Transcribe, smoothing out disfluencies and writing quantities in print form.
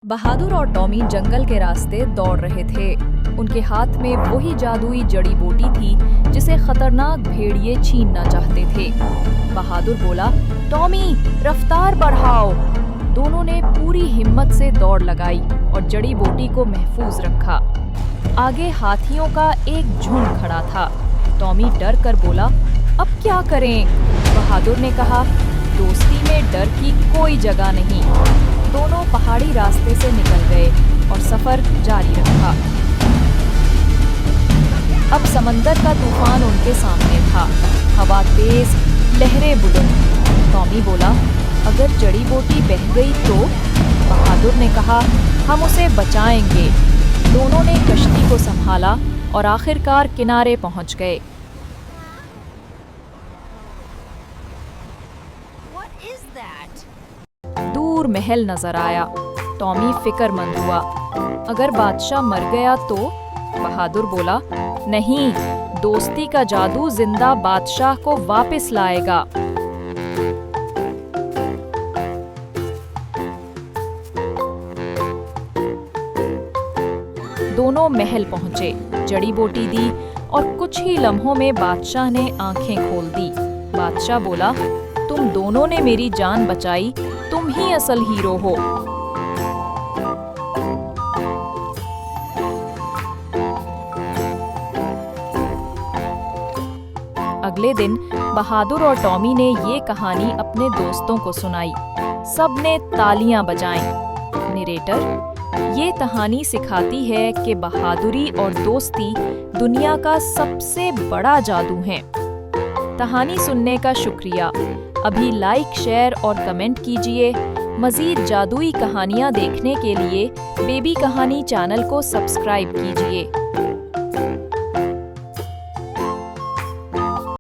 बहादुर और टॉमी जंगल के रास्ते दौड़ रहे थे। उनके हाथ में वही जादुई जड़ी बूटी थी जिसे खतरनाक भेड़िए छीनना चाहते थे। बहादुर बोला, टॉमी, रफ्तार बढ़ाओ। दोनों ने पूरी हिम्मत से दौड़ लगाई और जड़ी बूटी को महफूज रखा। आगे हाथियों का एक झुंड खड़ा था। टॉमी डर कर बोला, अब क्या करें? बहादुर ने कहा, दोस्ती में डर की कोई जगह नहीं। दोनों पहाड़ी रास्ते से निकल गए और सफर जारी रखा। अब समंदर का तूफान उनके सामने था। हवा तेज, लहरें बुलंद। टॉमी बोला, अगर जड़ी बूटी बह गई तो? बहादुर ने कहा, हम उसे बचाएंगे। दोनों ने कश्ती को संभाला और आखिरकार किनारे पहुंच गए। दूर महल नजर आया। टॉमी फिक्रमंद हुआ, अगर बादशाह मर गया तो? बहादुर बोला, नहीं, दोस्ती का जादू जिंदा बादशाह को वापस लाएगा। दोनों महल पहुंचे, जड़ी बूटी दी और कुछ ही लम्हों में बादशाह ने आंखें खोल दी। बादशाह बोला, तुम दोनों ने मेरी जान बचाई, तुम ही असल हीरो हो। अगले दिन बहादुर और टॉमी ने ये कहानी अपने दोस्तों को सुनाई। सबने तालियां बजाईं। नरेटर, ये कहानी सिखाती है कि बहादुरी और दोस्ती दुनिया का सबसे बड़ा जादू है। कहानी सुनने का शुक्रिया। अभी लाइक, शेयर और कमेंट कीजिए। मज़ीद जादुई कहानियाँ देखने के लिए बेबी कहानी चैनल को सब्सक्राइब कीजिए।